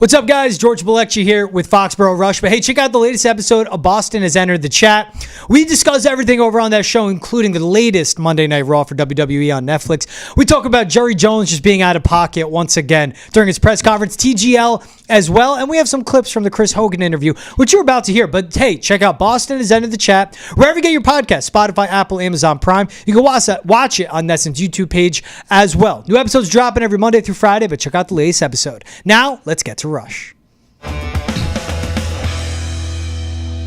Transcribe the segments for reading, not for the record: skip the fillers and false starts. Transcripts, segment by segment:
What's up, guys? George Balekji here with Foxborough Rush. But hey, check out the latest episode of Boston Has Entered the Chat. We discuss everything over on that show, including the latest Monday Night Raw for WWE on Netflix. We talk about Jerry Jones just being out of pocket once again during his press conference, TGL as well. And we have some clips from the Chris Hogan interview, which you're about to hear. But hey, check out Boston Has Entered the Chat. Wherever you get your podcast, Spotify, Apple, Amazon Prime. You can watch it on Nesson's YouTube page as well. New episodes dropping every Monday through Friday, but check out the latest episode. Now, let's get to Rush.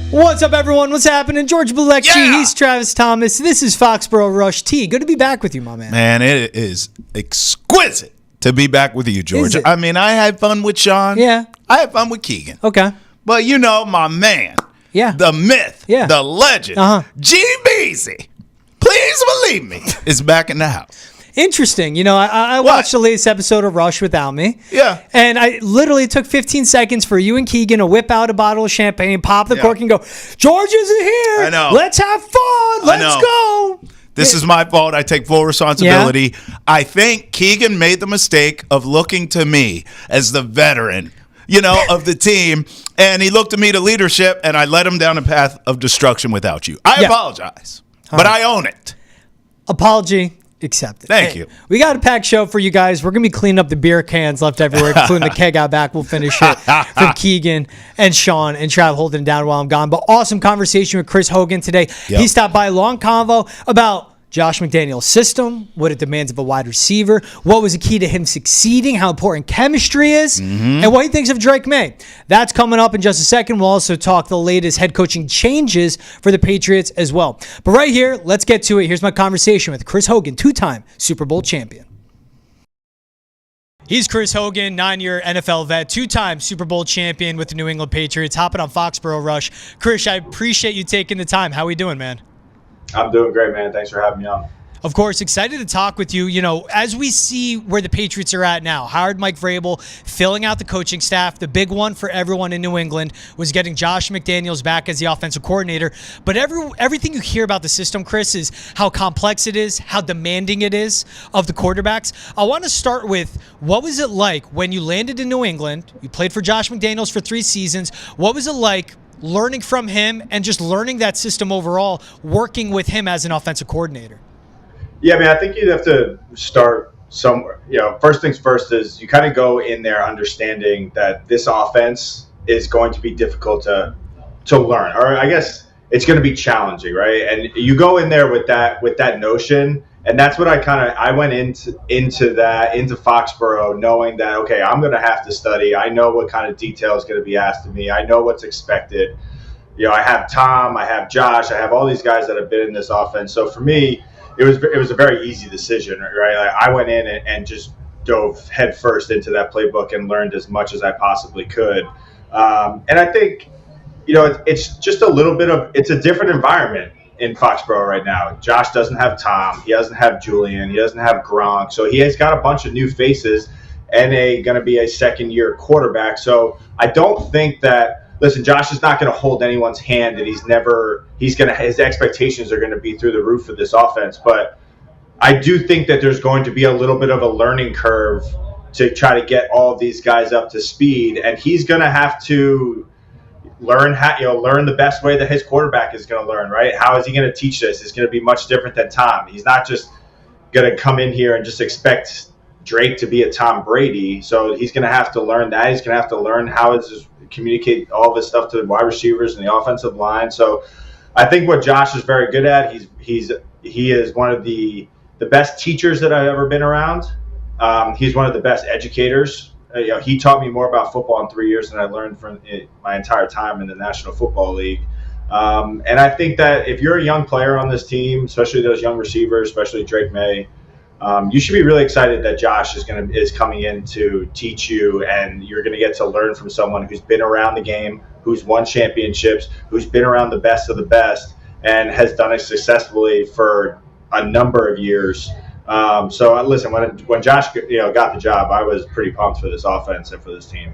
What's up, everyone? What's happening? George Balekji, He's Travis Thomas. This is Foxborough Rush T. Good to be back with you, my man. Man, it is exquisite to be back with you, George. I mean, I had fun with Sean. Yeah. I had fun with Keegan. Okay. But you know, my man, the myth, the legend, G-Beezy, please believe me, is back in the house. Interesting. You know, I watched the latest episode of Rush without me. Yeah. And I literally took 15 seconds for you and Keegan to whip out a bottle of champagne, pop the cork, and go, George isn't here. I know. Let's have fun. Let's go. This is my fault. I take full responsibility. Yeah. I think Keegan made the mistake of looking to me as the veteran, of the team. And he looked to me to leadership, and I led him down a path of destruction without you. I apologize, but I own it. Apology accepted. Thank you. We got a packed show for you guys. We're going to be cleaning up the beer cans left everywhere, including the keg out back. We'll finish it from Keegan and Sean and Trav holding it down while I'm gone. But awesome conversation with Chris Hogan today. Yep. He stopped by, long convo about Josh McDaniels' system, what it demands of a wide receiver, what was the key to him succeeding, how important chemistry is, and what he thinks of Drake Maye. That's coming up in just a second. We'll also talk the latest head coaching changes for the Patriots as well. But right here, let's get to it. Here's my conversation with Chris Hogan, two-time Super Bowl champion. He's Chris Hogan, 9-year NFL vet, two-time Super Bowl champion with the New England Patriots, hopping on Foxborough Rush. Chris, I appreciate you taking the time. How we doing, man? I'm doing great, man. Thanks for having me on. Of course, excited to talk with you. As we see where the Patriots are at now, hired Mike Vrabel, filling out the coaching staff. The big one for everyone in New England was getting Josh McDaniels back as the offensive coordinator. But everything you hear about the system, Chris, is how complex it is, how demanding it is of the quarterbacks. I want to start with, what was it like when you landed in New England? You played for Josh McDaniels for 3 seasons. What was it like learning from him and just learning that system overall, working with him as an offensive coordinator? Yeah, I think you'd have to start somewhere. First things first is you kind of go in there understanding that this offense is going to be difficult to learn, or I guess it's going to be challenging, right? And you go in there with that notion, and that's what I went into Foxborough knowing that, okay, I'm going to have to study. I know what kind of detail is going to be asked of me. I know what's expected. I have Tom, I have Josh, I have all these guys that have been in this offense. So for me, it was a very easy decision, right? I went in and just dove headfirst into that playbook and learned as much as I possibly could. And I think, it's just it's a different environment in Foxborough right now. Josh doesn't have Tom. He doesn't have Julian. He doesn't have Gronk. So he has got a bunch of new faces and going to be a second-year quarterback. So I don't think that, listen, Josh is not going to hold anyone's hand, and his expectations are going to be through the roof for this offense. But I do think that there's going to be a little bit of a learning curve to try to get all of these guys up to speed, and he's going to have to learn the best way that his quarterback is going to learn, right? How is he going to teach this? It's going to be much different than Tom. He's not just going to come in here and just expect Drake to be a Tom Brady. So he's going to have to learn that. He's going to have to learn how to communicate all of his stuff to the wide receivers and the offensive line. So I think what Josh is very good at, he is one of the best teachers that I've ever been around. He's one of the best educators. He taught me more about football in 3 years than I learned from my entire time in the National Football League. And I think that if you're a young player on this team, especially those young receivers, especially Drake Maye, you should be really excited that Josh is coming in to teach you, and you're going to get to learn from someone who's been around the game, who's won championships, who's been around the best of the best, and has done it successfully for a number of years. So listen, when Josh got the job, I was pretty pumped for this offense and for this team.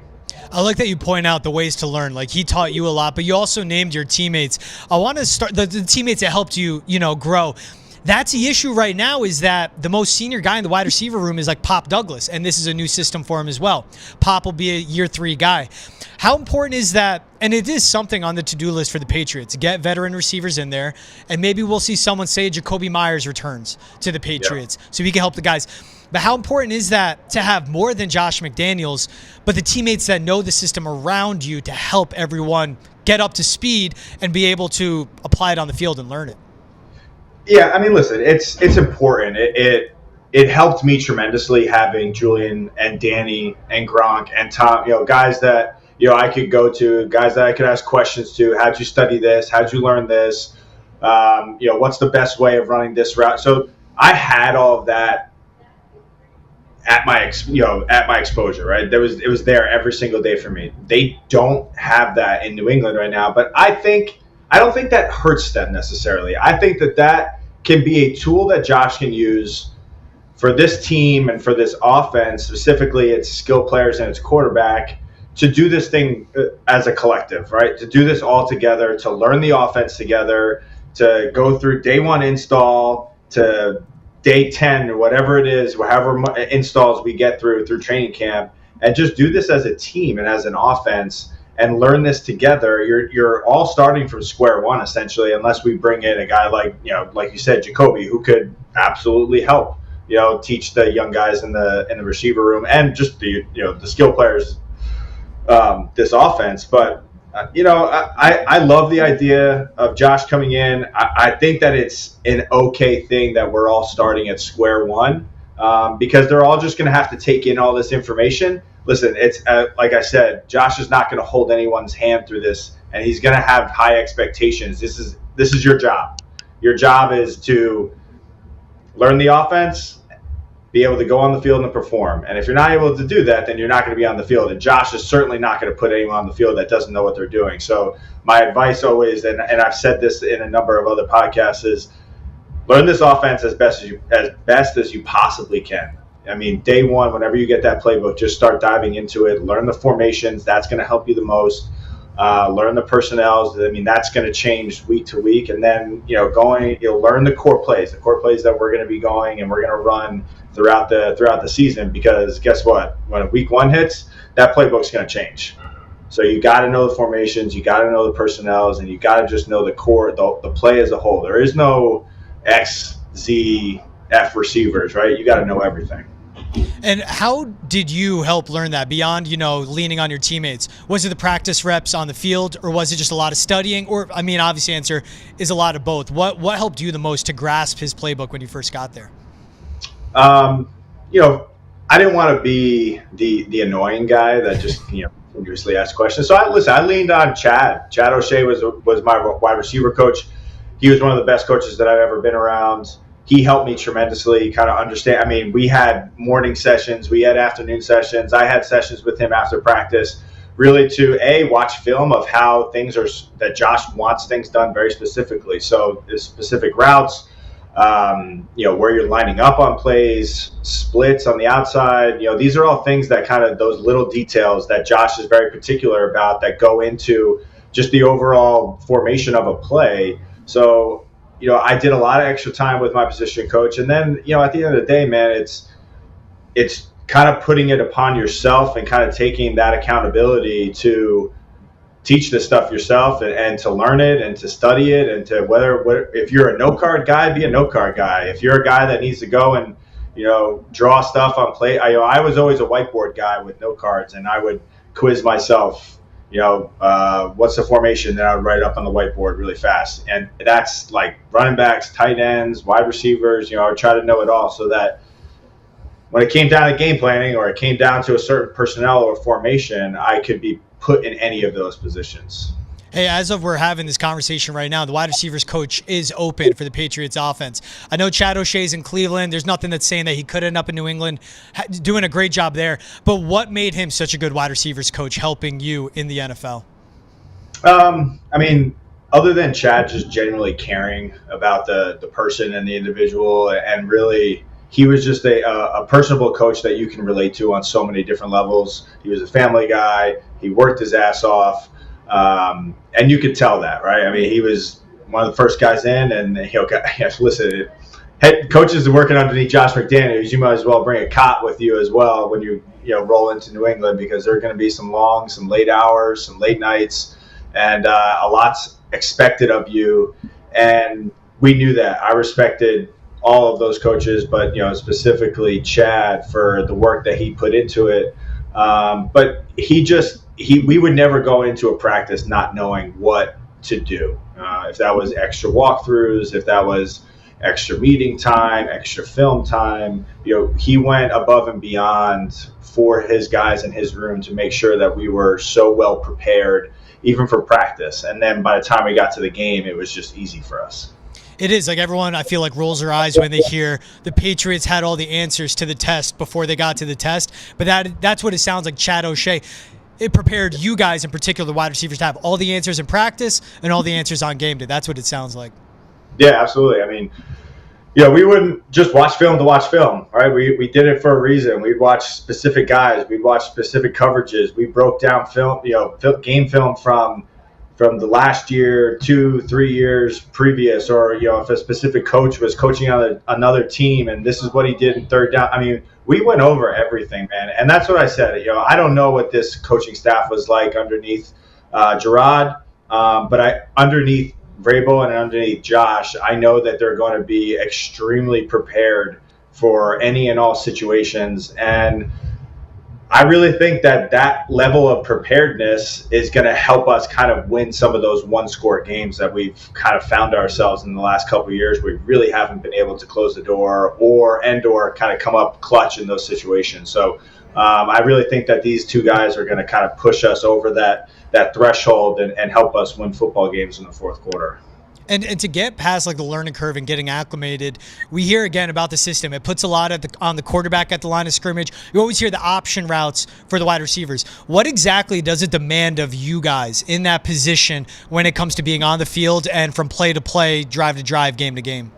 I like that you point out the ways to learn. Like, he taught you a lot, but you also named your teammates. I want to start the teammates that helped you, grow. That's the issue right now, is that the most senior guy in the wide receiver room is like Pop Douglas, and this is a new system for him as well. Pop will be a year 3 guy. How important is that? And it is something on the to-do list for the Patriots. Get veteran receivers in there, and maybe we'll see someone say Jacoby Myers returns to the Patriots so he can help the guys. But how important is that to have more than Josh McDaniels, but the teammates that know the system around you to help everyone get up to speed and be able to apply it on the field and learn it? Yeah, I mean, listen, it's important. It helped me tremendously having Julian and Danny and Gronk and Tom, guys that, I could go to, guys that I could ask questions to. How'd you study this? How'd you learn this? What's the best way of running this route? So I had all of that at my exposure, right? It was there every single day for me. They don't have that in New England right now, but I don't think that hurts them necessarily. I think that can be a tool that Josh can use for this team and for this offense, specifically its skill players and its quarterback, to do this thing as a collective, right? To do this all together, to learn the offense together, to go through day 1 install to day 10 or whatever it is, however installs we get through training camp, and just do this as a team and as an offense and learn this together. You're all starting from square one, essentially, unless we bring in a guy like you said, Jacoby, who could absolutely help, teach the young guys in the receiver room and just the skill players, this offense. But I love the idea of Josh coming in. I think that it's an okay thing that we're all starting at square one, because they're all just going to have to take in all this information. Listen, it's like I said, Josh is not going to hold anyone's hand through this, and he's going to have high expectations. This is your job. Your job is to learn the offense, be able to go on the field and perform. And if you're not able to do that, then you're not going to be on the field. And Josh is certainly not going to put anyone on the field that doesn't know what they're doing. So my advice always, and I've said this in a number of other podcasts, is learn this offense as best as you possibly can. I mean, day 1, whenever you get that playbook, just start diving into it. Learn the formations. That's going to help you the most. Learn the personnels. I mean, that's going to change week to week. And then, you'll learn the core plays that we're going to be going and we're going to run throughout the season. Because guess what? When week 1 hits, that playbook's going to change. So you got to know the formations, you got to know the personnels, and you got to just know the core, the play as a whole. There is no X, Z, F receivers, right? You got to know everything. And how did you help learn that beyond, leaning on your teammates? Was it the practice reps on the field, or was it just a lot of studying? Or, I mean, obviously answer is a lot of both. What helped you the most to grasp his playbook when you first got there? I didn't want to be the annoying guy that just, continuously asked questions. So I leaned on Chad. Chad O'Shea was my wide receiver coach. He was one of the best coaches that I've ever been around. He helped me tremendously kind of understand. I mean, we had morning sessions, we had afternoon sessions. I had sessions with him after practice, really to watch film of how things are, that Josh wants things done very specifically. So the specific routes, where you're lining up on plays, splits on the outside, these are all things that kind of those little details that Josh is very particular about that go into just the overall formation of a play. So, I did a lot of extra time with my position coach. And then, at the end of the day, man, it's kind of putting it upon yourself and kind of taking that accountability to teach this stuff yourself and to learn it and to study it, and to if you're a no card guy, be a no card guy. If you're a guy that needs to go and, draw stuff on play, I was always a whiteboard guy with no cards, and I would quiz myself. What's the formation that I would write up on the whiteboard really fast. And that's like running backs, tight ends, wide receivers, I would try to know it all, so that when it came down to game planning or it came down to a certain personnel or formation, I could be put in any of those positions. Hey, as of we're having this conversation right now, the wide receivers coach is open for the Patriots offense. I know Chad O'Shea's in Cleveland. There's nothing that's saying that he could end up in New England, doing a great job there. But what made him such a good wide receivers coach helping you in the NFL? I mean, other than Chad just genuinely caring about the person and the individual, and really he was just a personable coach that you can relate to on so many different levels. He was a family guy. He worked his ass off. And you could tell that, right? I mean, he was one of the first guys in, and listen, head coaches are working underneath Josh McDaniels, you might as well bring a cot with you as well when you roll into New England, because there are going to be some late hours, some late nights, and a lot's expected of you. And we knew that. I respected all of those coaches, but specifically Chad for the work that he put into it. But we would never go into a practice not knowing what to do. If that was extra walkthroughs, if that was extra meeting time, extra film time, he went above and beyond for his guys in his room to make sure that we were so well prepared, even for practice. And then by the time we got to the game, it was just easy for us. It is. Like, everyone, I feel like, rolls their eyes when they hear the Patriots had all the answers to the test before they got to the test. But that's what it sounds like. Chad O'Shea, it prepared you guys, in particular, the wide receivers, to have all the answers in practice and all the answers on game day. That's what it sounds like. Yeah, absolutely. I mean, we wouldn't just watch film to watch film, right? We did it for a reason. We'd watch specific guys. We'd watch specific coverages. We broke down film, game film from the last year, 2-3 years previous, or if a specific coach was coaching on another team and this is what he did in third down. I mean, we went over everything, man. And that's what I said. I don't know what this coaching staff was like underneath Gerard, but underneath Vrabel and underneath Josh, I know that they're going to be extremely prepared for any and all situations. And I really think that level of preparedness is going to help us kind of win some of those one-score games that we've kind of found ourselves in the last couple of years. We really haven't been able to close the door or kind of come up clutch in those situations. So I really think that these two guys are going to kind of push us over that threshold and help us win football games in the fourth quarter. And to get past like the learning curve and getting acclimated, we hear again about the system. It puts a lot on the quarterback at the line of scrimmage. You always hear the option routes for the wide receivers. What exactly does it demand of you guys in that position when it comes to being on the field and from play to play, drive to drive, game to game?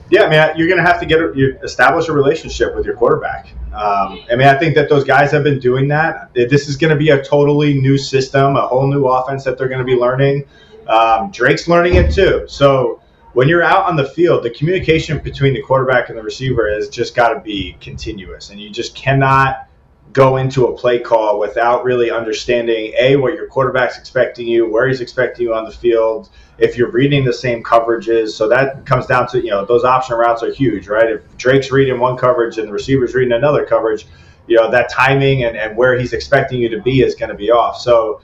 Yeah, I mean, you're going to have to establish a relationship with your quarterback. I think that those guys have been doing that. This is going to be a totally new system, a whole new offense that they're going to be learning. Drake's learning it too. So when you're out on the field, the communication between the quarterback and the receiver has just got to be continuous. And you just cannot go into a play call without really understanding, A, what your quarterback's expecting you, where he's expecting you on the field, if you're reading the same coverages. So that comes down to, those option routes are huge, right? If Drake's reading one coverage and the receiver's reading another coverage, that timing and where he's expecting you to be is going to be off. So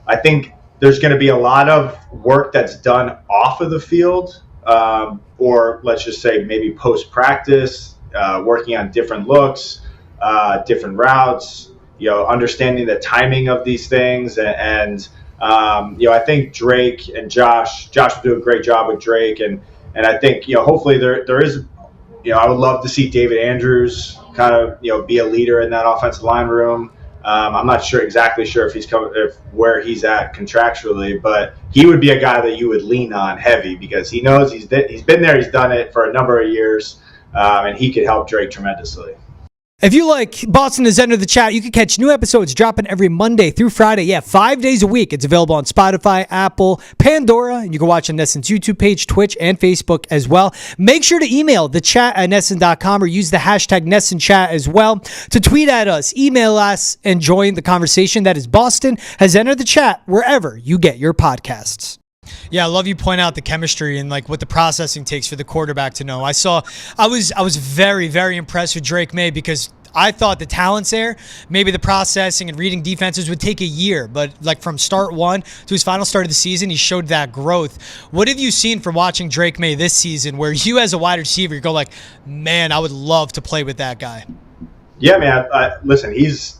I think there's going to be a lot of work that's done off of the field, or let's just say maybe post-practice, working on different looks, different routes, understanding the timing of these things. And I think Drake and Josh will do a great job with Drake. And I think, hopefully there is, I would love to see David Andrews kind of, be a leader in that offensive line room. I'm not exactly sure if where he's at contractually, but he would be a guy that you would lean on heavy because he knows he's been there, he's done it for a number of years, and he could help Drake tremendously. If you like Boston has entered the chat, you can catch new episodes dropping every Monday through Friday. Yeah, 5 days a week. It's available on Spotify, Apple, Pandora, and you can watch on Nesson's YouTube page, Twitch, and Facebook as well. Make sure to email the chat at Nesson.com or use the hashtag NessonChat as well to tweet at us, email us, and join the conversation. That is Boston has entered the chat wherever you get your podcasts. Yeah, I love you point out the chemistry and like what the processing takes for the quarterback to know. I was very, very impressed with Drake Maye because I thought the talent's there. Maybe the processing and reading defenses would take a year, but like from start one to his final start of the season, he showed that growth. What have you seen from watching Drake Maye this season where you as a wide receiver, you go like, man, I would love to play with that guy? Yeah, man. Listen, he's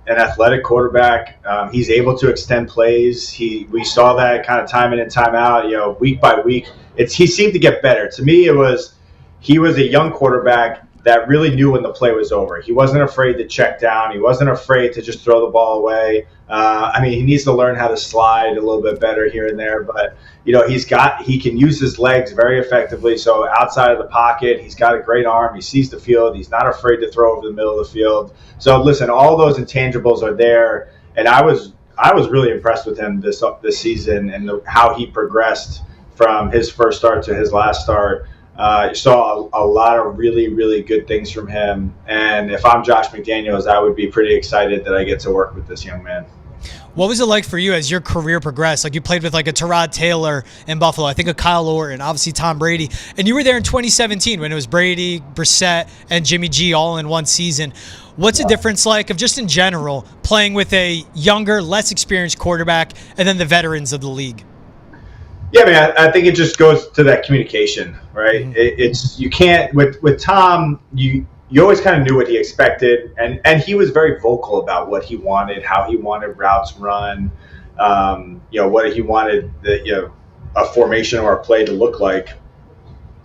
an athletic quarterback. He's able to extend plays. We saw that kind of time in and time out, week by week. He seemed to get better. To me, he was a young quarterback that really knew when the play was over. He wasn't afraid to check down. He wasn't afraid to just throw the ball away. He needs to learn how to slide a little bit better here and there, but he can use his legs very effectively. So outside of the pocket, he's got a great arm. He sees the field. He's not afraid to throw over the middle of the field. So listen, all those intangibles are there, and I was really impressed with him this season and how he progressed from his first start to his last start. Saw a lot of really, really good things from him. And if I'm Josh McDaniels, I would be pretty excited that I get to work with this young man. What was it like for you as your career progressed? Like you played with like a Tyrod Taylor in Buffalo, I think a Kyle Orton, obviously Tom Brady, and you were there in 2017 when it was Brady, Brissett, and Jimmy G all in one season. What's the difference like of just in general playing with a younger, less experienced quarterback and then the veterans of the league? Yeah, man, I think it just goes to that communication, right? Mm-hmm. It's you can't with Tom, you always kind of knew what he expected, and he was very vocal about what he wanted, how he wanted routes run, what he wanted a formation or a play to look like.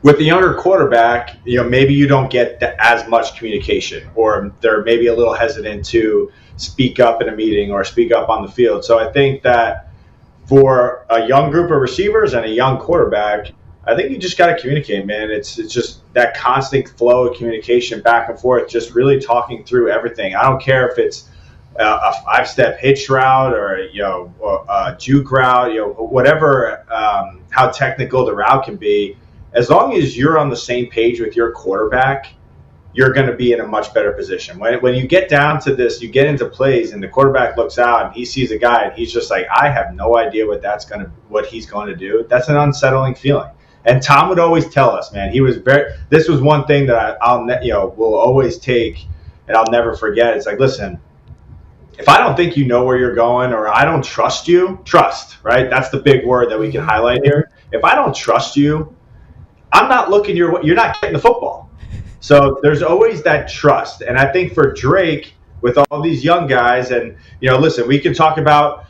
With the younger quarterback, maybe you don't get as much communication, or they're maybe a little hesitant to speak up in a meeting or speak up on the field. So I think that for a young group of receivers and a young quarterback, I think you just got to communicate, man. It's just that constant flow of communication back and forth, just really talking through everything. I don't care if it's a 5-step hitch route or a juke route, whatever, how technical the route can be. As long as you're on the same page with your quarterback, you're going to be in a much better position. When you get down to this, you get into plays and the quarterback looks out and he sees a guy and he's just like, I have no idea what he's going to do. That's an unsettling feeling. And Tom would always tell us, man, this was one thing that will always take and I'll never forget. It's like, listen, if I don't think you know where you're going or I don't trust you, trust, right? That's the big word that we can highlight here. If I don't trust you, I'm not looking you're not getting the football. So there's always that trust. And I think for Drake, with all these young guys, and, listen, we can talk about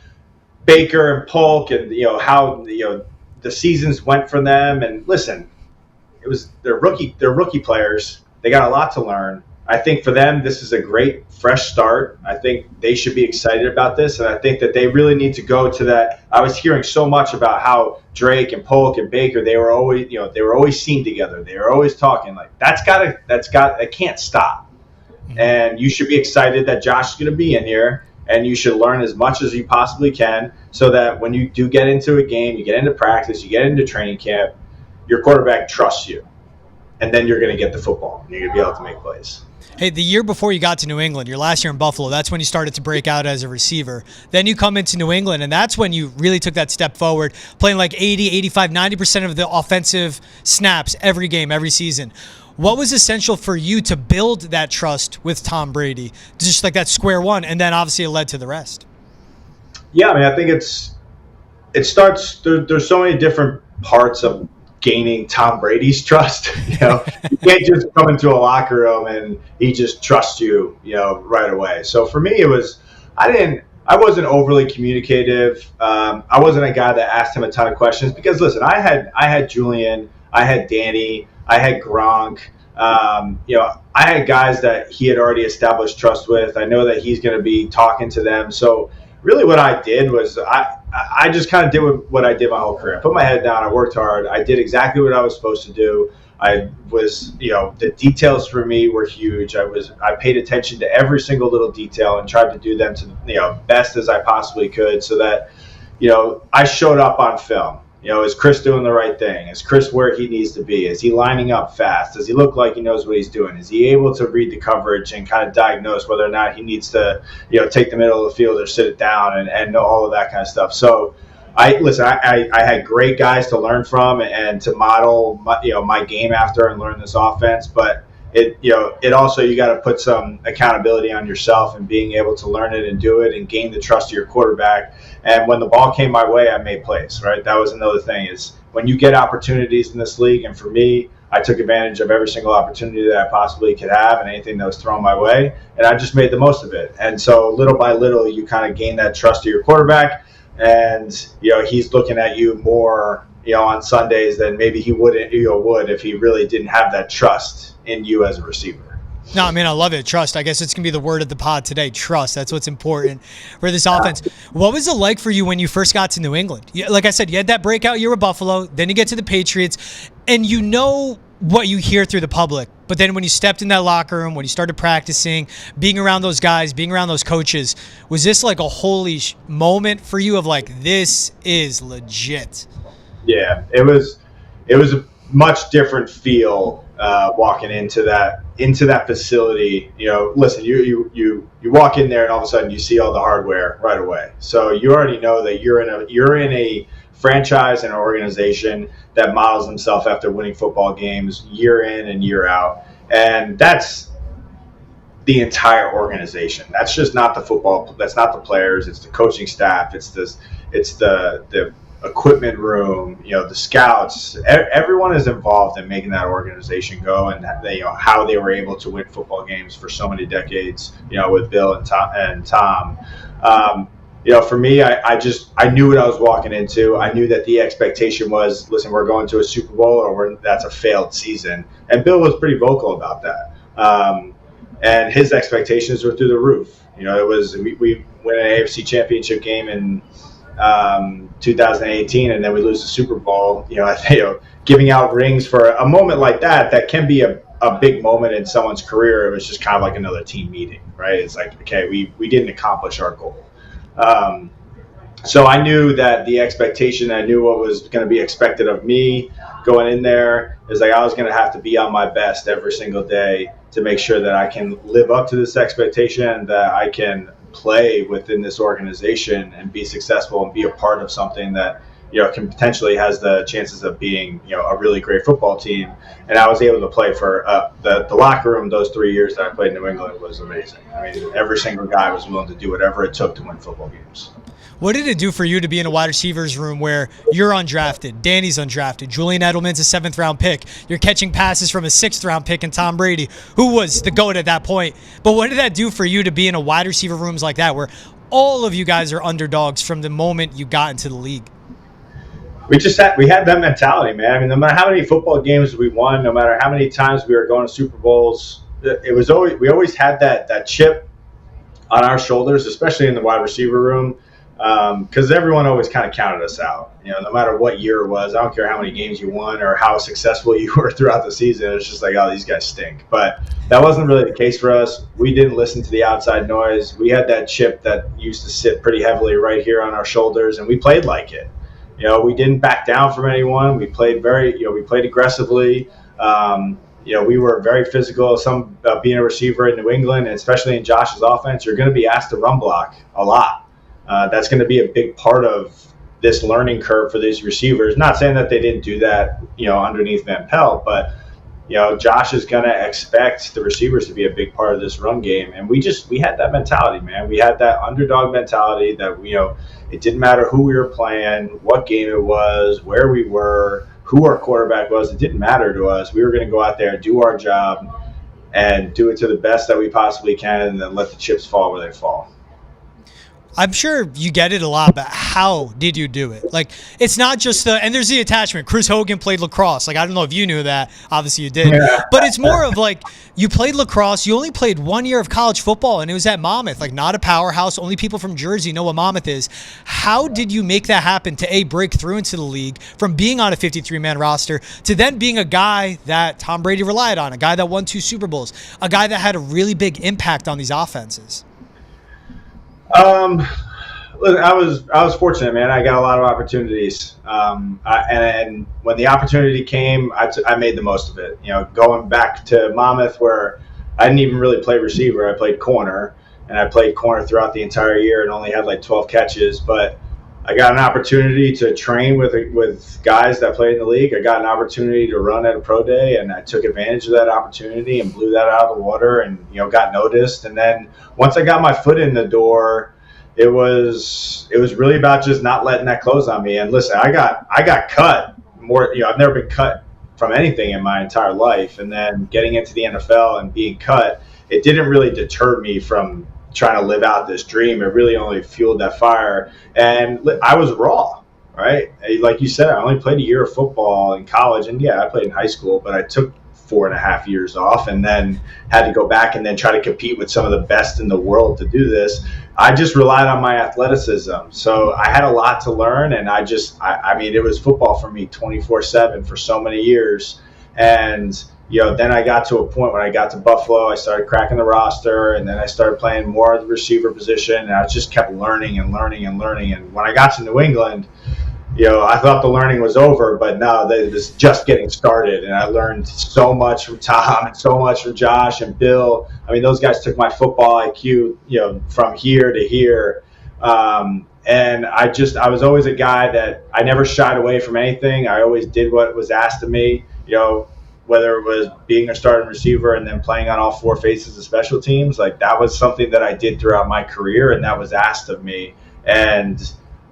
Baker and Polk and, how, the seasons went for them. And listen, they're rookie players. They got a lot to learn. I think for them, this is a great fresh start. I think they should be excited about this. And I think that they really need to go to that. I was hearing so much about how Drake and Polk and Baker, they were always seen together. They were always talking. Like that can't stop. And you should be excited that Josh is going to be in here, and you should learn as much as you possibly can so that when you do get into a game, you get into practice, you get into training camp, your quarterback trusts you. And then you're going to get the football and you're going to be able to make plays. Hey, the year before you got to New England, your last year in Buffalo, that's when you started to break out as a receiver. Then you come into New England, and that's when you really took that step forward, playing like 80, 85, 90% of the offensive snaps every game, every season. What was essential for you to build that trust with Tom Brady? Just like that square one, and then obviously it led to the rest. Yeah, I mean, I think it starts, there's so many different parts of gaining Tom Brady's trust. You can't just come into a locker room and he just trusts you, right away. So for me, it was, I wasn't overly communicative. I wasn't a guy that asked him a ton of questions because listen, I had Julian, I had Danny, I had Gronk. I had guys that he had already established trust with. I know that he's going to be talking to them. So really what I did was I just kind of did what I did my whole career. I put my head down. I worked hard. I did exactly what I was supposed to do. I was, the details for me were huge. I paid attention to every single little detail and tried to do them to, best as I possibly could so that, I showed up on film. Is Chris doing the right thing? Is Chris where he needs to be? Is he lining up fast? Does he look like he knows what he's doing? Is he able to read the coverage and kind of diagnose whether or not he needs to, take the middle of the field or sit it down and know all of that kind of stuff? So, I had great guys to learn from and to model my game after and learn this offense, but it also, you got to put some accountability on yourself and being able to learn it and do it and gain the trust of your quarterback. And when the ball came my way, I made plays, right? That was another thing is when you get opportunities in this league. And for me, I took advantage of every single opportunity that I possibly could have and anything that was thrown my way. And I just made the most of it. And so little by little, you kind of gain that trust of your quarterback. And, he's looking at you more, on Sundays than maybe he would if he really didn't have that trust in you as a receiver. No, I mean, I love it. Trust. I guess it's going to be the word of the pod today. Trust. That's what's important for this offense. What was it like for you when you first got to New England? Like I said, you had that breakout year with Buffalo. Then you get to the Patriots. And what you hear through the public. But then when you stepped in that locker room, when you started practicing, being around those guys, being around those coaches, was this like a holy moment for you of like, this is legit? Yeah, it was much different feel walking into that facility. Listen, you walk in there and all of a sudden you see all the hardware right away. So you already know that you're in a franchise and an organization that models themselves after winning football games year in and year out, and that's the entire organization. That's just not the football. That's not the players. It's the coaching staff. It's the equipment room. The scouts. Everyone is involved in making that organization go, and how they were able to win football games for so many decades. With Bill and Tom. For me, I knew what I was walking into. I knew that the expectation was, listen, we're going to a Super Bowl, or that's a failed season. And Bill was pretty vocal about that. And his expectations were through the roof. It was we win an AFC Championship game in 2018, and then we lose the Super Bowl. Giving out rings for a moment like that can be a big moment in someone's career. It was just kind of like another team meeting, right? It's like, okay, we didn't accomplish our goal. So I knew that the expectation, I knew what was going to be expected of me going in there is like I was going to have to be on my best every single day to make sure that I can live up to this expectation, that I can play within this organization and be successful and be a part of something that can potentially has the chances of being a really great football team. And I was able to play for the locker room. Those 3 years that I played in New England was amazing. I mean, every single guy was willing to do whatever it took to win football games. What did it do for you to be in a wide receivers room where you're undrafted, Danny's undrafted, Julian Edelman's a 7th-round pick, you're catching passes from a 6th-round pick in Tom Brady, who was the GOAT at that point. But what did that do for you to be in a wide receiver rooms like that where all of you guys are underdogs from the moment you got into the league? We had that mentality, man. I mean, no matter how many football games we won, no matter how many times we were going to Super Bowls, we always had that chip on our shoulders, especially in the wide receiver room. Because everyone always kind of counted us out, no matter what year it was. I don't care how many games you won or how successful you were throughout the season. It's just like, oh, these guys stink. But that wasn't really the case for us. We didn't listen to the outside noise. We had that chip that used to sit pretty heavily right here on our shoulders, and we played like it. We didn't back down from anyone. We played we played aggressively. We were very physical. Being a receiver in New England, and especially in Josh's offense, you're going to be asked to run block a lot. That's going to be a big part of this learning curve for these receivers. Not saying that they didn't do that, underneath Van Pelt, but Josh is going to expect the receivers to be a big part of this run game. And we had that mentality, man. We had that underdog mentality that it didn't matter who we were playing, what game it was, where we were, who our quarterback was. It didn't matter to us. We were going to go out there, do our job, and do it to the best that we possibly can, and then let the chips fall where they fall. I'm sure you get it a lot, but how did you do it? Like, it's not just and there's the attachment. Chris Hogan played lacrosse. Like, I don't know if you knew that. Obviously you did. Yeah. But it's more of like, you played lacrosse. You only played 1 year of college football, and it was at Monmouth. Like, not a powerhouse. Only people from Jersey know what Monmouth is. How did you make that happen to, break through into the league from being on a 53-man roster to then being a guy that Tom Brady relied on, a guy that won 2 Super Bowls, a guy that had a really big impact on these offenses? Look, I was fortunate, man. I got a lot of opportunities, and when the opportunity came, I made the most of it. Going back to Monmouth, where I didn't even really play receiver, I played corner, and I played corner throughout the entire year and only had like 12 catches. But I got an opportunity to train with guys that played in the league. I got an opportunity to run at a pro day, and I took advantage of that opportunity and blew that out of the water, and got noticed. And then once I got my foot in the door, it was really about just not letting that close on me. And listen, I got cut more. I've never been cut from anything in my entire life, and then getting into the NFL and being cut, it didn't really deter me from trying to live out this dream. It really only fueled that fire. And I was raw, right? Like you said, I only played a year of football in college, and I played in high school, but I took 4.5 years off and then had to go back and then try to compete with some of the best in the world to do this. I just relied on my athleticism. So I had a lot to learn, and I mean, it was football for me 24/7 for so many years. And then I got to a point when I got to Buffalo, I started cracking the roster, and then I started playing more of the receiver position, and I just kept learning and learning and learning. And when I got to New England, I thought the learning was over, but no, it was just getting started. And I learned so much from Tom and so much from Josh and Bill. I mean, those guys took my football IQ, from here to here. And I was always a guy that I never shied away from anything. I always did what was asked of me, whether it was being a starting receiver and then playing on all four faces of special teams. Like, that was something that I did throughout my career, and that was asked of me. And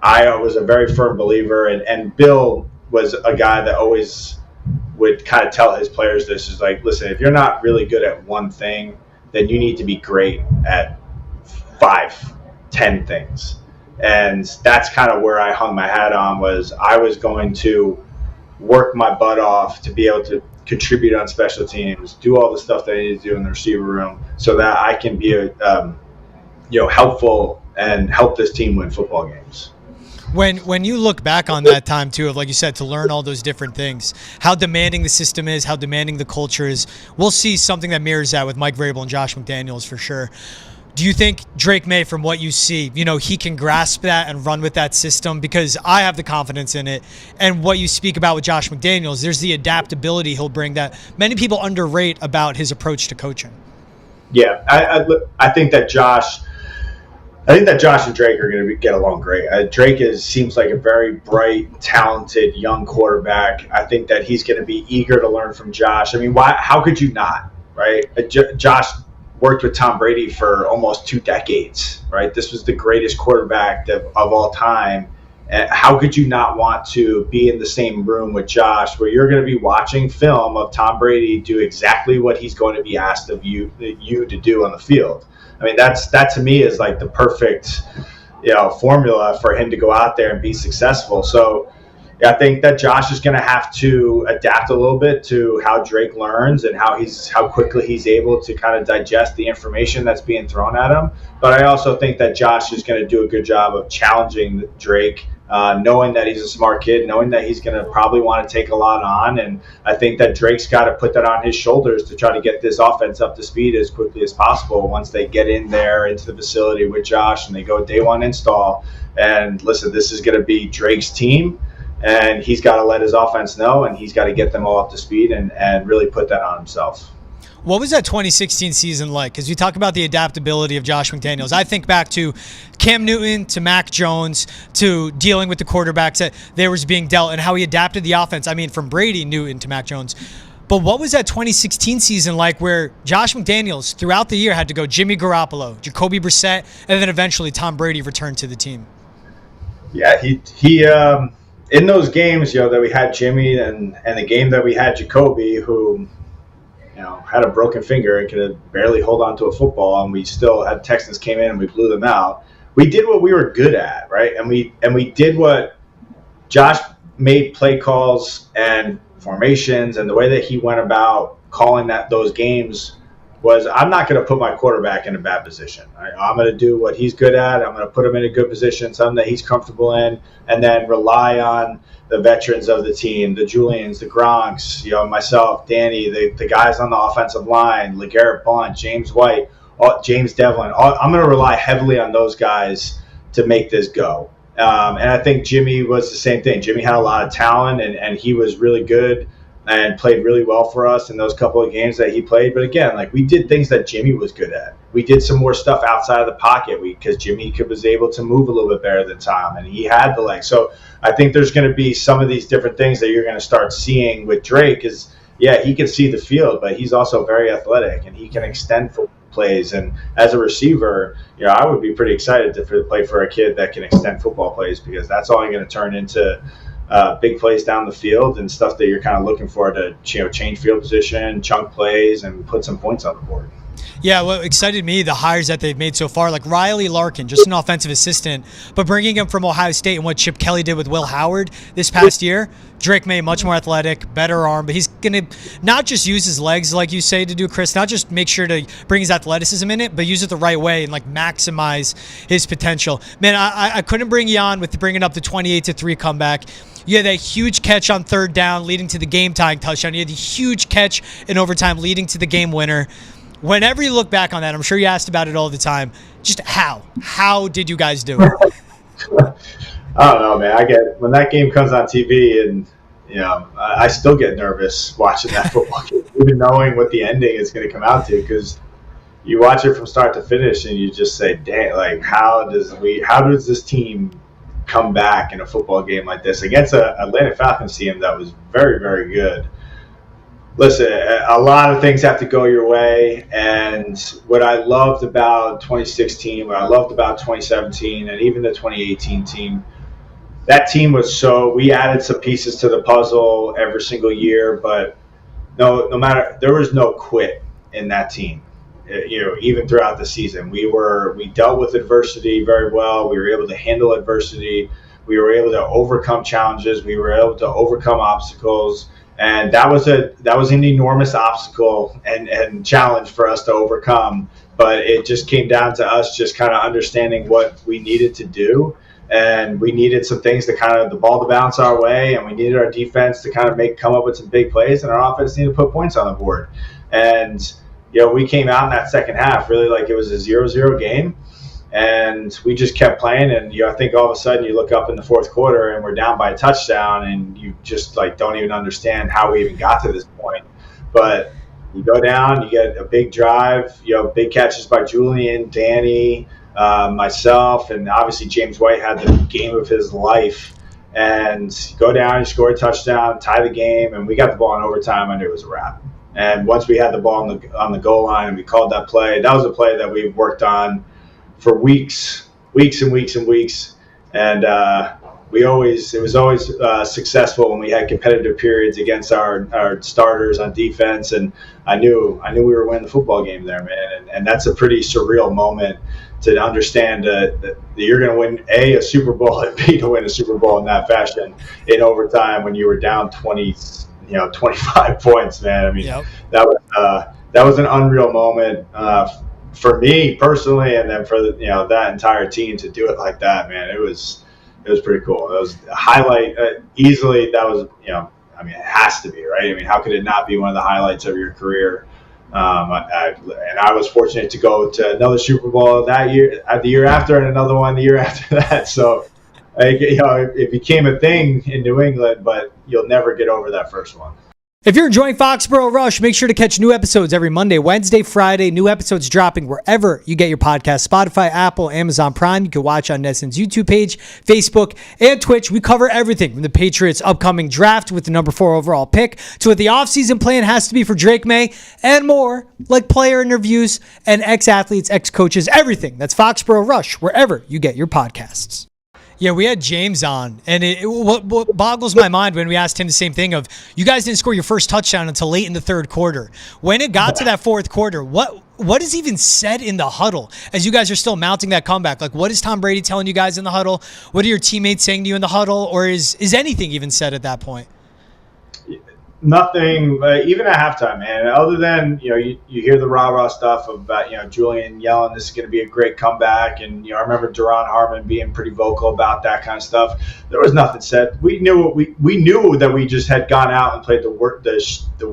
I was a very firm believer, and Bill was a guy that always would kind of tell his players this is like, listen, if you're not really good at one thing, then you need to be great at 5, 10 things. And that's kind of where I hung my hat on, was I was going to work my butt off to be able to contribute on special teams, do all the stuff that I need to do in the receiver room so that I can be helpful and help this team win football games. When you look back on that time too, of like you said, to learn all those different things, how demanding the system is, how demanding the culture is, we'll see something that mirrors that with Mike Vrabel and Josh McDaniels for sure. Do you think Drake Maye, from what you see, he can grasp that and run with that system? Because I have the confidence in it. And what you speak about with Josh McDaniels, there's the adaptability he'll bring that many people underrate about his approach to coaching. Yeah, I think that Josh and Drake are going to get along great. Drake seems like a very bright, talented, young quarterback. I think that he's going to be eager to learn from Josh. I mean, how could you not, right? Josh worked with Tom Brady for almost 2 decades, right? This was the greatest quarterback of all time. And how could you not want to be in the same room with Josh, where you're going to be watching film of Tom Brady do exactly what he's going to be asked of you to do on the field? I mean, that to me is like the perfect, formula for him to go out there and be successful. So I think that Josh is going to have to adapt a little bit to how Drake learns and how quickly he's able to kind of digest the information that's being thrown at him. But I also think that Josh is going to do a good job of challenging Drake, knowing that he's a smart kid, knowing that he's going to probably want to take a lot on. And I think that Drake's got to put that on his shoulders to try to get this offense up to speed as quickly as possible once they get in there into the facility with Josh and they go day one install. And listen, this is going to be Drake's team. And he's got to let his offense know, and he's got to get them all up to speed and really put that on himself. What was that 2016 season like? Because we talk about the adaptability of Josh McDaniels. I think back to Cam Newton, to Mac Jones, to dealing with the quarterbacks that they was being dealt, and how he adapted the offense. I mean, from Brady, Newton, to Mac Jones. But what was that 2016 season like, where Josh McDaniels throughout the year had to go Jimmy Garoppolo, Jacoby Brissett, and then eventually Tom Brady returned to the team? Yeah, he in those games, that we had Jimmy and the game that we had Jacoby, who, had a broken finger and could barely hold on to a football, and we still had Texans came in and we blew them out. We did what we were good at, right? And we did what Josh made play calls and formations, and the way that he went about calling those games was, I'm not going to put my quarterback in a bad position. Right? I'm going to do what he's good at. I'm going to put him in a good position, something that he's comfortable in, and then rely on the veterans of the team, the Julians, the Gronks, myself, Danny, the guys on the offensive line, LeGarrette Blount, James White, James Devlin. I'm going to rely heavily on those guys to make this go. And I think Jimmy was the same thing. Jimmy had a lot of talent, and he was really good and played really well for us in those couple of games that he played. But again, we did things that Jimmy was good at. We did some more stuff outside of the pocket because Jimmy was able to move a little bit better than Tom, and he had the legs. So I think there's going to be some of these different things that you're going to start seeing with Drake is, he can see the field, but he's also very athletic, and he can extend football plays. And as a receiver, I would be pretty excited to play for a kid that can extend football plays, because that's only going to turn into big plays down the field and stuff that you're kind of looking for to change field position, chunk plays, and put some points on the board. Yeah, what excited me, the hires that they've made so far, like Riley Larkin, just an offensive assistant, but bringing him from Ohio State, and what Chip Kelly did with Will Howard this past year. Drake Maye, much more athletic, better arm, but he's going to not just use his legs, like you say, to do, Chris, not just make sure to bring his athleticism in it, but use it the right way and maximize his potential. Man, I couldn't bring you on with bringing up the 28-3 comeback. You had that huge catch on third down leading to the game-tying touchdown. You had the huge catch in overtime leading to the game winner. Whenever you look back on that, I'm sure you asked about it all the time. Just how did you guys do it? I don't know, man. I get when that game comes on TV, and I still get nervous watching that football game, even knowing what the ending is going to come out to, because you watch it from start to finish, and you just say, "Dang! Like, how does this team come back in a football game like this against a Atlanta Falcons team that was very, very good?" Listen, a lot of things have to go your way, and what I loved about 2016, what I loved about 2017, and even the 2018 team, that team was we added some pieces to the puzzle every single year, but no matter, there was no quit in that team. Even throughout the season, we dealt with adversity very well. We were able to handle adversity. We were able to overcome challenges. We were able to overcome obstacles. And that was an enormous obstacle and challenge for us to overcome. But it just came down to us just kind of understanding what we needed to do. And we needed some things to kind of the ball to bounce our way. And we needed our defense to kind of come up with some big plays. And our offense needed to put points on the board. And, we came out in that second half really like it was a 0-0 game. And we just kept playing, and I think all of a sudden you look up in the fourth quarter and we're down by a touchdown, and you just don't even understand how we even got to this point. But you go down, you get a big drive, big catches by Julian, Danny, myself, and obviously James White had the game of his life. And you go down, you score a touchdown, tie the game, and we got the ball in overtime. I knew it was a wrap. And once we had the ball on the goal line and we called that play, that was a play that we worked on for weeks and weeks, and it was always successful when we had competitive periods against our starters on defense, and I knew we were winning the football game there, man, and that's a pretty surreal moment to understand that you're going to win a Super Bowl and B to win a Super Bowl in that fashion in overtime when you were down 25 points, man. I mean, yep. That was an unreal moment. For me personally, and then for that entire team to do it like that, man, it was pretty cool. It was a highlight easily. That was it has to be, right. I mean, how could it not be one of the highlights of your career? And I was fortunate to go to another Super Bowl that year, the year after, and another one the year after that. So it became a thing in New England, but you'll never get over that first one. If you're enjoying Foxborough Rush, make sure to catch new episodes every Monday, Wednesday, Friday. New episodes dropping wherever you get your podcast. Spotify, Apple, Amazon Prime. You can watch on Nesson's YouTube page, Facebook, and Twitch. We cover everything from the Patriots' upcoming draft with the number 4 overall pick to what the offseason plan has to be for Drake Maye and more, like player interviews and ex-athletes, ex-coaches, everything. That's Foxborough Rush, wherever you get your podcasts. Yeah, we had James on, and what boggles my mind when we asked him the same thing of, you guys didn't score your first touchdown until late in the third quarter. When it got to that fourth quarter, what is even said in the huddle as you guys are still mounting that comeback? Like, what is Tom Brady telling you guys in the huddle? What are your teammates saying to you in the huddle? Or is anything even said at that point? Nothing, even at halftime, man. Other than you hear the rah stuff about Julian yelling, "This is going to be a great comeback," and I remember Duron Harmon being pretty vocal about that kind of stuff. There was nothing said. We knew that we just had gone out and played the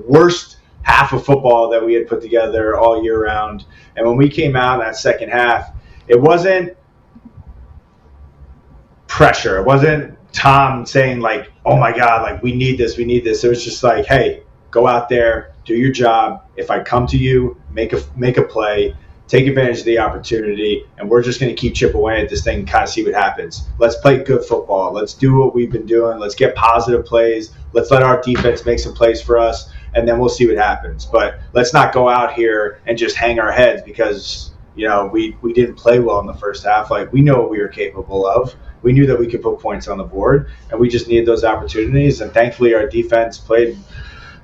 worst half of football that we had put together all year round. And when we came out in that second half, it wasn't pressure. It wasn't Tom saying like, "Oh my God, like we need this." It was just like, "Hey, go out there, do your job. If I come to you, make a play, take advantage of the opportunity, and we're just going to keep chip away at this thing and kind of see what happens. Let's play good football. Let's do what we've been doing. Let's get positive plays. Let's let our defense make some plays for us, and then we'll see what happens. But let's not go out here and just hang our heads because we didn't play well in the first half. Like, we know what we were capable of. We knew that we could put points on the board, and we just needed those opportunities. And thankfully, our defense played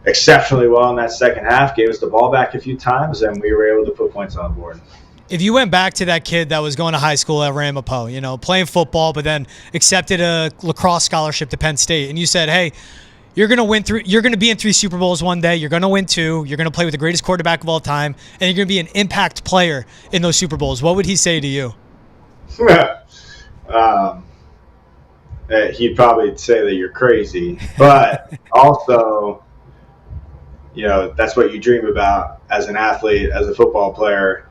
exceptionally well in that second half, gave us the ball back a few times, and we were able to put points on the board. If you went back to that kid that was going to high school at Ramapo, playing football, but then accepted a lacrosse scholarship to Penn State, and you said, "Hey, you're going to be in 3 Super Bowls one day. You're going to win 2. You're going to play with the greatest quarterback of all time, and you're going to be an impact player in those Super Bowls." What would he say to you? He'd probably say that you're crazy, but also, that's what you dream about as an athlete, as a football player.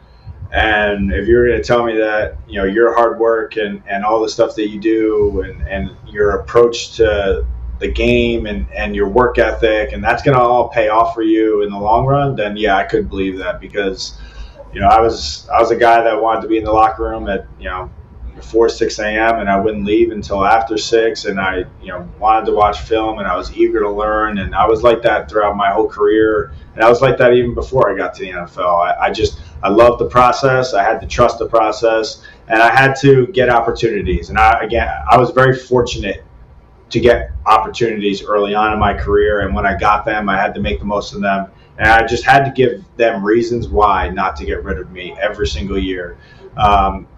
And if you're going to tell me that, your hard work and all the stuff that you do and your approach to the game and your work ethic, and that's going to all pay off for you in the long run, then yeah, I could believe that. Because, I was a guy that wanted to be in the locker room at, before 6 a.m. and I wouldn't leave until after 6. And I, wanted to watch film, and I was eager to learn. And I was like that throughout my whole career. And I was like that even before I got to the NFL. I loved the process. I had to trust the process, and I had to get opportunities. And I was very fortunate to get opportunities early on in my career. And when I got them, I had to make the most of them. And I just had to give them reasons why not to get rid of me every single year.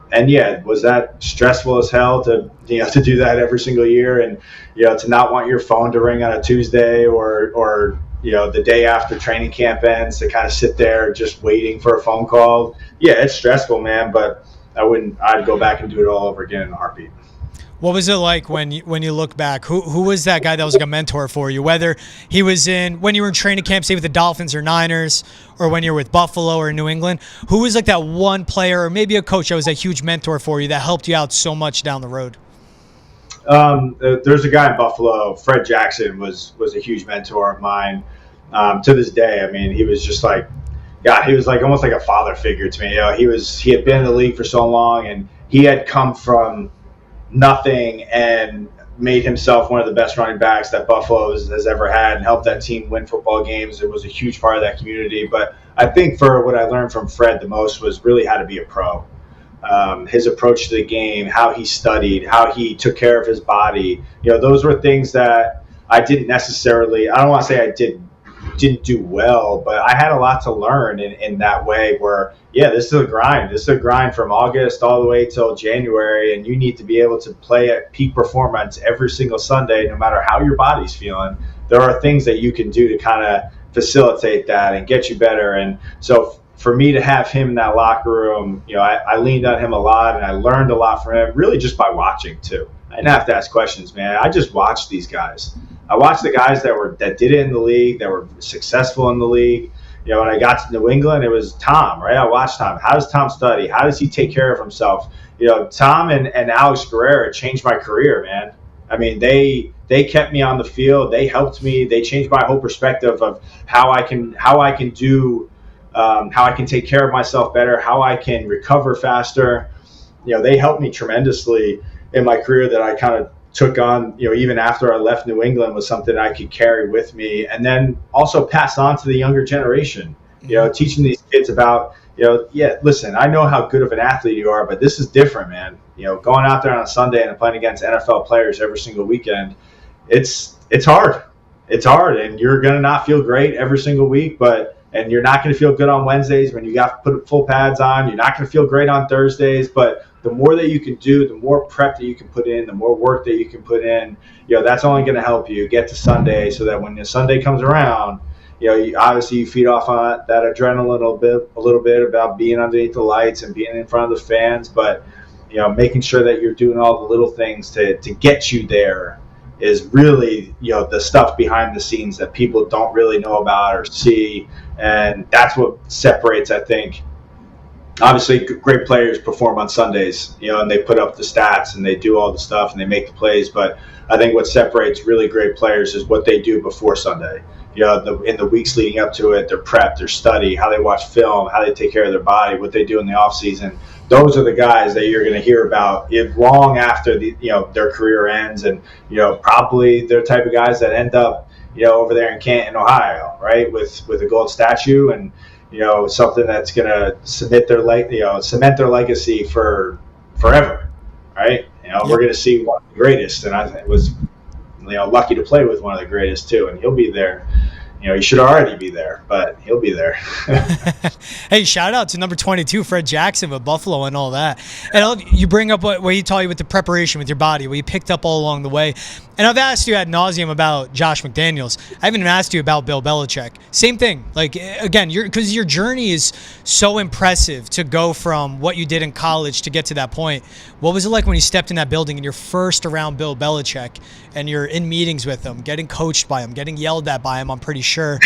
And yeah, was that stressful as hell to do that every single year, and to not want your phone to ring on a Tuesday or the day after training camp ends, to kind of sit there just waiting for a phone call. Yeah, it's stressful, man, but I'd go back and do it all over again in a heartbeat. What was it like when you look back? Who was that guy that was like a mentor for you? Whether he was when you were in training camp, say with the Dolphins or Niners, or when you were with Buffalo or New England, who was like that one player or maybe a coach that was a huge mentor for you that helped you out so much down the road? There's a guy in Buffalo, Fred Jackson, was a huge mentor of mine. To this day, I mean, he was just like, God, he was like almost like a father figure to me. He had been in the league for so long, and he had come from nothing and made himself one of the best running backs that Buffalo has ever had, and helped that team win football games. It was a huge part of that community. But I think for what I learned from Fred the most was really how to be a pro. His approach to the game, how he studied, how he took care of his body. Those were things that I didn't necessarily, I don't want to say I didn't do well, but I had a lot to learn in that way where, yeah, this is a grind. This is a grind from August all the way till January, and you need to be able to play at peak performance every single Sunday, no matter how your body's feeling. There are things that you can do to kind of facilitate that and get you better. And so for me to have him in that locker room, I leaned on him a lot, and I learned a lot from him, really just by watching too. I didn't have to ask questions, man. I just watched these guys. I watched the guys that did it in the league, that were successful in the league. When I got to New England, it was Tom, right? I watched Tom. How does Tom study? How does he take care of himself? Tom and Alex Guerrera changed my career, man. I mean, they kept me on the field. They helped me. They changed my whole perspective of how I can take care of myself better, how I can recover faster. They helped me tremendously in my career, that I kind of took on, even after I left New England, was something I could carry with me, and then also pass on to the younger generation. Teaching these kids about, listen, I know how good of an athlete you are, but this is different, man. Going out there on a Sunday and playing against NFL players every single weekend, it's hard. It's hard, and you're gonna not feel great every single week, and you're not going to feel good on Wednesdays when you got to put full pads on. You're not going to feel great on Thursdays, but the more that you can do, the more prep that you can put in, the more work that you can put in, that's only going to help you get to Sunday, so that when the Sunday comes around, obviously you feed off on that adrenaline a little bit about being underneath the lights and being in front of the fans, but making sure that you're doing all the little things to get you there is really, the stuff behind the scenes that people don't really know about or see. And that's what separates, I think. Obviously, great players perform on Sundays, and they put up the stats and they do all the stuff and they make the plays. But I think what separates really great players is what they do before Sunday. In the weeks leading up to it, their prep, their study, how they watch film, how they take care of their body, what they do in the off season. Those are the guys that you're going to hear about long after their career ends, and probably they're the type of guys that end up over there in Canton, Ohio, right, with a gold statue and something that's going to cement their legacy for forever, right? We're going to see one of the greatest, and I was lucky to play with one of the greatest too, and he'll be there. He should already be there, but he'll be there. Hey, shout out to number 22, Fred Jackson with Buffalo and all that. And you bring up what he taught you with the preparation with your body, what you picked up all along the way. And I've asked you ad nauseum about Josh McDaniels. I haven't even asked you about Bill Belichick. Same thing. Like, again, because your journey is so impressive to go from what you did in college to get to that point. What was it like when you stepped in that building and you're first around Bill Belichick and you're in meetings with him, getting coached by him, getting yelled at by him, I'm pretty sure.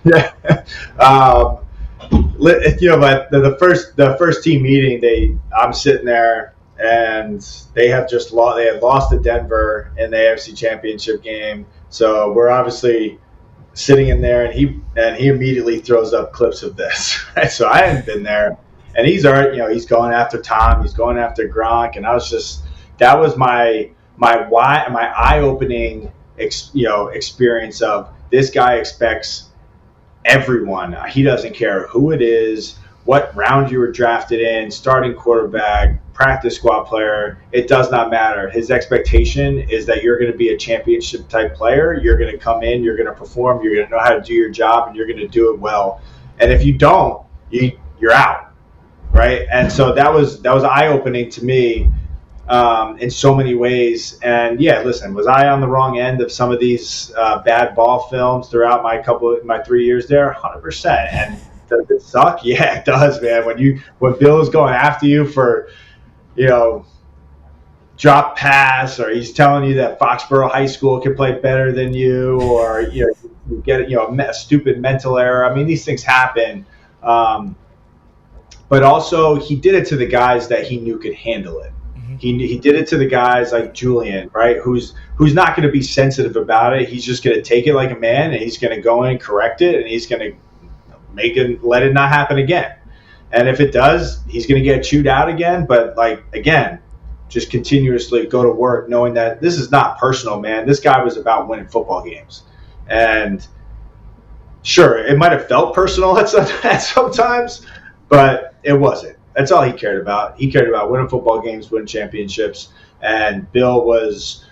Yeah. but the first team meeting, I'm sitting there and they had lost to Denver in the AFC Championship game. So we're obviously sitting in there, and he immediately throws up clips of this. Right? So I hadn't been there, and he's going after Tom, he's going after Gronk, and that was my eye-opening experience of this guy expects everyone. He doesn't care who it is, what round you were drafted in, starting quarterback, practice squad player. It does not matter. His expectation is that you're going to be a championship type player. You're going to come in, you're going to perform, you're going to know how to do your job, and you're going to do it well. And if you don't, you're out, right? And so that was eye-opening to me in so many ways. And yeah, listen, was I on the wrong end of some of these bad ball films throughout my 3 years there? 100%. And does it suck? Yeah, it does, man. When Bill is going after you for, drop pass, or he's telling you that Foxborough High School can play better than you, or you get a stupid mental error. I mean, these things happen. But also, he did it to the guys that he knew could handle it. Mm-hmm. He did it to the guys like Julian, right? Who's not going to be sensitive about it. He's just going to take it like a man, and he's going to go in and correct it, and he's going to let it not happen again. And if it does, he's going to get chewed out again. But again, just continuously go to work knowing that this is not personal, man. This guy was about winning football games. And sure, it might have felt personal at sometimes, but it wasn't. That's all he cared about. He cared about winning football games, winning championships. And Bill was,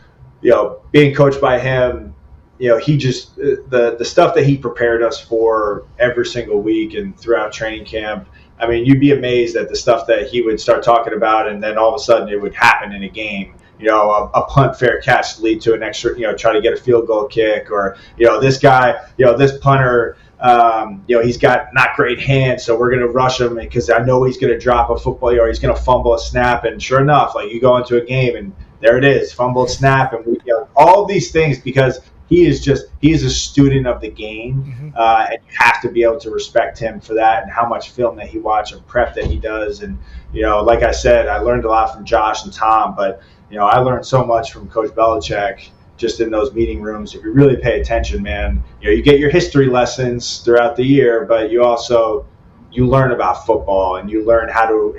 being coached by him, he just the stuff that he prepared us for every single week and throughout training camp. I mean, you'd be amazed at the stuff that he would start talking about, and then all of a sudden it would happen in a game. A punt fair catch to lead to an extra, try to get a field goal kick, or this guy, this punter, he's got not great hands, so we're going to rush him because I know he's going to drop a football, or he's going to fumble a snap, and sure enough, you go into a game and there it is, fumbled snap, and all these things because he is a student of the game, mm-hmm. And you have to be able to respect him for that and how much film that he watches and prep that he does. And, like I said, I learned a lot from Josh and Tom, but, I learned so much from Coach Belichick just in those meeting rooms. If you really pay attention, man, you get your history lessons throughout the year, but you learn about football, and you learn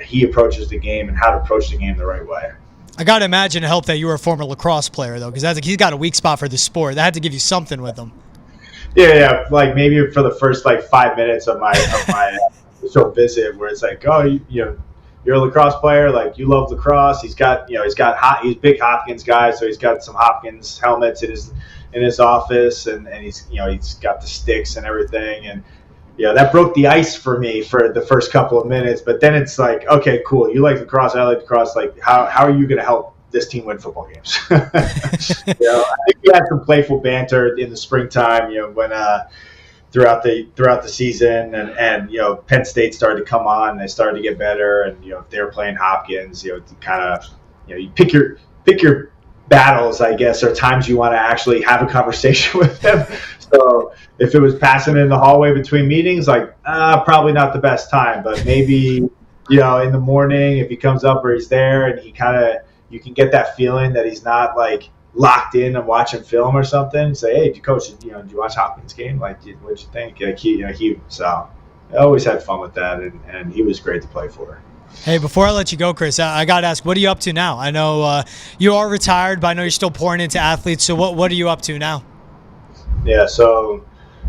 he approaches the game and how to approach the game the right way. I got to imagine it helped that you were a former lacrosse player, though, because he's got a weak spot for the sport. That had to give you something with him. Yeah. Maybe for the first 5 minutes of my initial visit, where it's you're a lacrosse player, you love lacrosse. He's a big Hopkins guy, so he's got some Hopkins helmets in his office, and he's got the sticks and everything, and that broke the ice for me for the first couple of minutes. But then it's okay, cool. You like lacrosse, I like lacrosse. How are you going to help this team win football games? I think we had some playful banter in the springtime, when throughout the season, and Penn State started to come on, and they started to get better, and if they were playing Hopkins, you pick your battles, I guess, or times you want to actually have a conversation with them. So if it was passing in the hallway between meetings, probably not the best time, but maybe, in the morning, if he comes up or he's there and you can get that feeling that he's not locked in and watching film or something, say, hey, coach, did you watch Hopkins game? What'd you think? So I always had fun with that, and he was great to play for. Hey, before I let you go, Chris, I got to ask, what are you up to now? I know you are retired, but I know you're still pouring into athletes. So what are you up to now? Yeah, so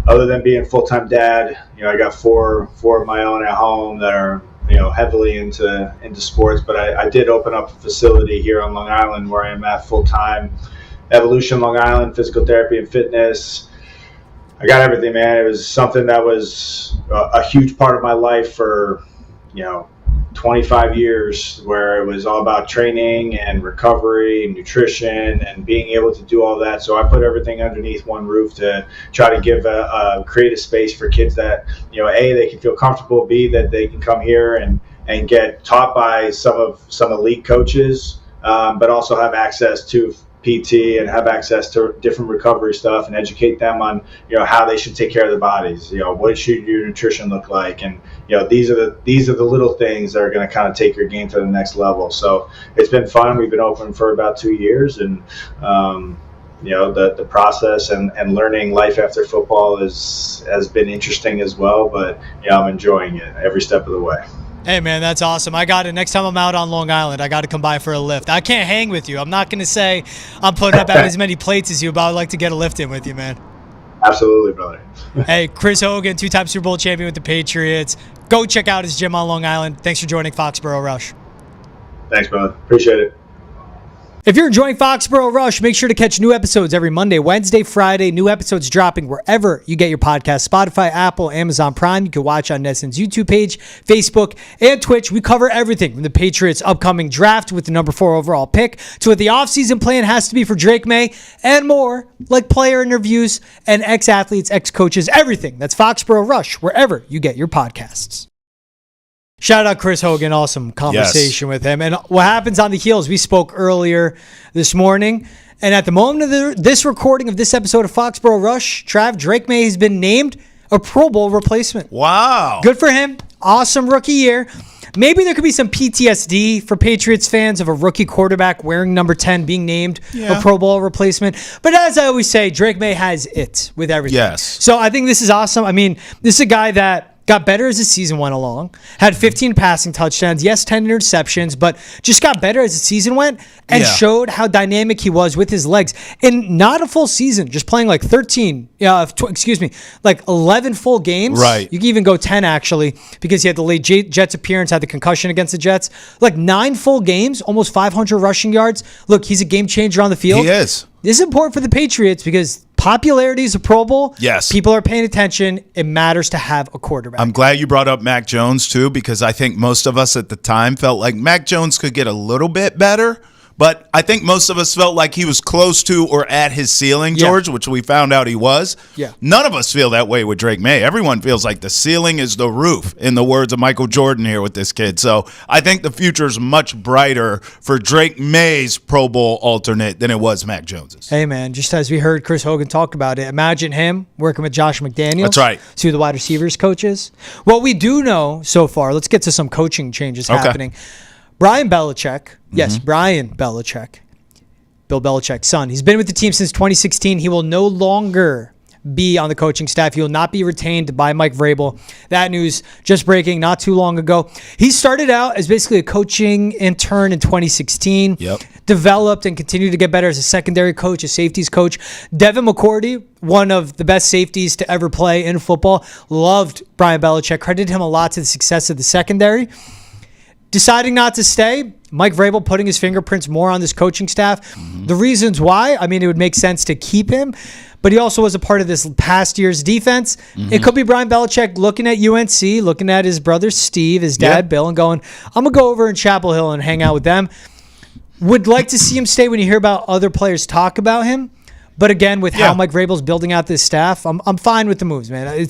other than being a full-time dad, I got four of my own at home that are, heavily into sports. But I did open up a facility here on Long Island where I am at full-time. Evolution Long Island, physical therapy and fitness. I got everything, man. It was something that was a huge part of my life for, 25 years, where it was all about training and recovery and nutrition and being able to do all that. So I put everything underneath one roof to try to give create a space for kids that, A, they can feel comfortable, B, that they can come here and get taught by some elite coaches, but also have access to PT and have access to different recovery stuff and educate them on, how they should take care of their bodies. What should your nutrition look like? And, these are the little things that are going to kind of take your game to the next level. So it's been fun. We've been open for about 2 years, and, the process and learning life after football has been interesting as well, but I'm enjoying it every step of the way. Hey, man, that's awesome. I got it. Next time I'm out on Long Island, I got to come by for a lift. I can't hang with you. I'm not going to say I'm putting up as many plates as you, but I'd like to get a lift in with you, man. Absolutely, brother. Hey, Chris Hogan, 2-time Super Bowl champion with the Patriots. Go check out his gym on Long Island. Thanks for joining Foxborough Rush. Thanks, brother. Appreciate it. If you're enjoying Foxborough Rush, make sure to catch new episodes every Monday, Wednesday, Friday. New episodes dropping wherever you get your podcast. Spotify, Apple, Amazon Prime. You can watch on Nesson's YouTube page, Facebook, and Twitch. We cover everything from the Patriots' upcoming draft with the number 4 overall pick to what the offseason plan has to be for Drake Maye and more, like player interviews and ex-athletes, ex-coaches, everything. That's Foxborough Rush, wherever you get your podcasts. Shout out Chris Hogan. Awesome conversation with him. And what happens on the heels, we spoke earlier this morning. And at the moment of this recording of this episode of Foxborough Rush, Drake Maye has been named a Pro Bowl replacement. Wow. Good for him. Awesome rookie year. Maybe there could be some PTSD for Patriots fans of a rookie quarterback wearing number 10 being named a Pro Bowl replacement. But as I always say, Drake Maye has it with everything. Yes. So I think this is awesome. I mean, this is a guy that got better as the season went along, had 15 passing touchdowns, 10 interceptions, but just got better as the season went and showed how dynamic he was with his legs. In not a full season, just playing like 11 full games. Right. You can even go 10 actually, because he had the late Jets appearance, had the concussion against the Jets. Like 9 full games, almost 500 rushing yards. Look, he's a game changer on the field. He is. This is important for the Patriots because popularity is a Pro Bowl. Yes. People are paying attention. It matters to have a quarterback. I'm glad you brought up Mac Jones, too, because I think most of us at the time felt like Mac Jones could get a little bit better. But I think most of us felt like he was close to or at his ceiling, George, which we found out he was. Yeah. None of us feel that way with Drake Maye. Everyone feels like the ceiling is the roof, in the words of Michael Jordan here with this kid. So I think the future is much brighter for Drake Maye's Pro Bowl alternate than it was Mac Jones's. Hey, man, just as we heard Chris Hogan talk about it, imagine him working with Josh McDaniels. That's right. 2 of the wide receivers coaches. What we do know so far, let's get to some coaching changes happening. Brian Belichick, Brian Belichick, Bill Belichick's son. He's been with the team since 2016. He will no longer be on the coaching staff. He will not be retained by Mike Vrabel. That news just breaking not too long ago. He started out as basically a coaching intern in 2016. Yep. Developed and continued to get better as a secondary coach, a safeties coach. Devin McCourty, one of the best safeties to ever play in football, loved Brian Belichick, credited him a lot to the success of the secondary. Deciding not to stay, Mike Vrabel putting his fingerprints more on this coaching staff. The reasons why, I mean, it would make sense to keep him, but he also was a part of this past year's defense. It could be Brian Belichick looking at UNC, looking at his brother Steve, his dad Bill, and going, I'm going to go over in Chapel Hill and hang out with them. Would like to see him stay when you hear about other players talk about him. But again, with how Mike Vrabel's building out this staff, I'm fine with the moves, man.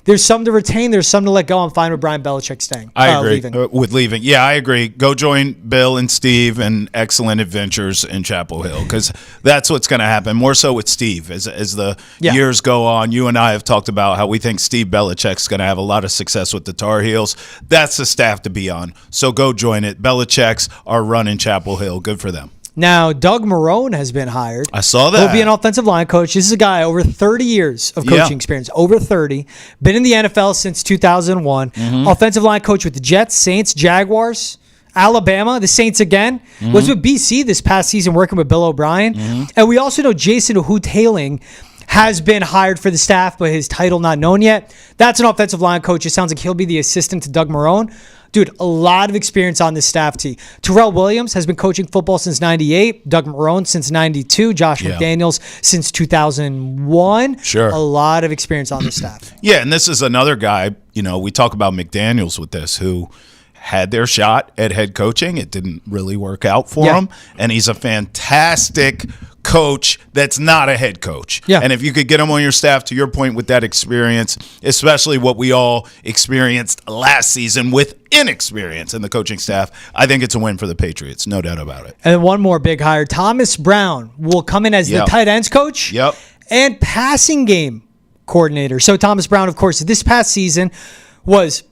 There's some to retain, there's some to let go. I'm fine with Brian Belichick staying. I agree leaving. with leaving. Yeah, I agree. Go join Bill and Steve and excellent adventures in Chapel Hill, because that's what's going to happen. More so with Steve as the years go on. You and I have talked about how we think Steve Belichick's going to have a lot of success with the Tar Heels. That's the staff to be on. So go join it. Belichick's are running Chapel Hill. Good for them. Now, Doug Marrone has been hired. I saw that. He'll be an offensive line coach. This is a guy over 30 years of coaching experience. Over 30. Been in the NFL since 2001. Offensive line coach with the Jets, Saints, Jaguars, Alabama, the Saints again. Was with BC this past season working with Bill O'Brien. And we also know Jason Hoot-Hailing has been hired for the staff, but his title not known yet. That's an offensive line coach. It sounds like he'll be the assistant to Doug Marrone. Dude, a lot of experience on this staff team. Terrell Williams has been coaching football since 98. Doug Marrone since 92. Josh McDaniels since 2001. Sure. A lot of experience on the staff. Yeah, and this is another guy, we talk about McDaniels with this, who had their shot at head coaching. It didn't really work out for him. And he's a fantastic coach that's not a head coach. Yeah. And if you could get him on your staff, to your point, with that experience, especially what we all experienced last season with inexperience in the coaching staff, I think it's a win for the Patriots. No doubt about it. And one more big hire. Thomas Brown will come in as the tight ends coach and passing game coordinator. So Thomas Brown, of course, this past season was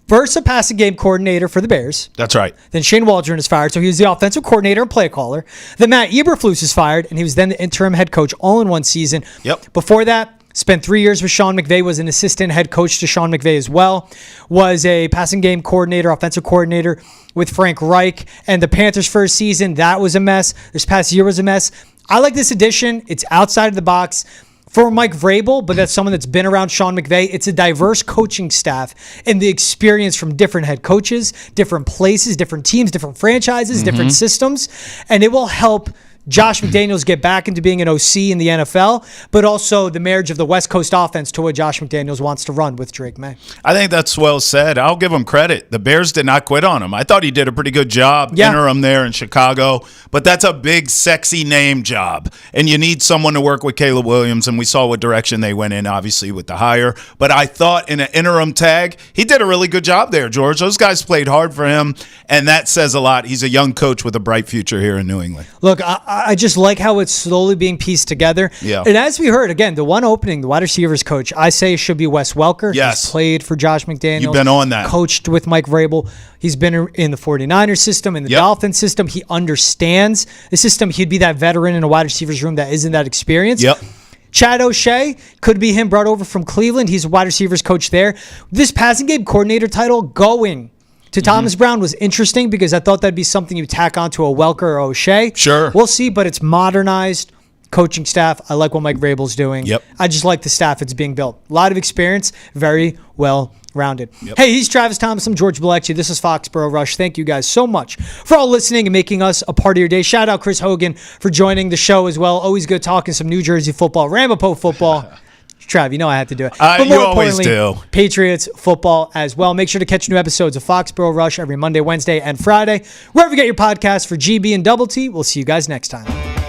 first a passing game coordinator for the Bears. That's right. Then Shane Waldron is fired, so he was the offensive coordinator and play caller. Then Matt Eberflus is fired, and he was then the interim head coach all in one season. Yep. Before that, spent 3 years with Sean McVay, was an assistant head coach to Sean McVay as well, was a passing game coordinator, offensive coordinator with Frank Reich. And the Panthers' first season, that was a mess. This past year was a mess. I like this addition. It's outside of the box for Mike Vrabel, but that's someone that's been around Sean McVay. It's a diverse coaching staff and the experience from different head coaches, different places, different teams, different franchises, different systems, and it will help Josh McDaniels get back into being an OC in the NFL, but also the marriage of the West Coast offense to what Josh McDaniels wants to run with Drake Maye. I think that's well said. I'll give him credit. The Bears did not quit on him. I thought he did a pretty good job interim there in Chicago, but that's a big, sexy name job, and you need someone to work with Caleb Williams, and we saw what direction they went in, obviously, with the hire. But I thought in an interim tag, he did a really good job there, George. Those guys played hard for him, and that says a lot. He's a young coach with a bright future here in New England. Look, I just like how it's slowly being pieced together. Yeah. And as we heard, again, the one opening, the wide receivers coach, I say should be Wes Welker. Yes. He's played for Josh McDaniels. You've been on that. Coached with Mike Vrabel. He's been in the 49ers system, in the Dolphins system. He understands the system. He'd be that veteran in a wide receivers room that isn't that experienced. Yep. Chad O'Shea could be him brought over from Cleveland. He's a wide receivers coach there. This passing game coordinator title going to Thomas Brown was interesting because I thought that'd be something you tack onto a Welker or O'Shea. Sure. We'll see, but it's modernized coaching staff. I like what Mike Vrabel's doing. Yep. I just like the staff that's being built. A lot of experience, very well rounded. Yep. Hey, he's Travis Thomas. I'm George Balekji. This is Foxborough Rush. Thank you guys so much for all listening and making us a part of your day. Shout out Chris Hogan for joining the show as well. Always good talking some New Jersey football, Ramapo football. Trav, you know I had to do it. But you always do. Patriots football as well. Make sure to catch new episodes of Foxborough Rush every Monday, Wednesday, and Friday. Wherever you get your podcasts for GB and Double T. We'll see you guys next time.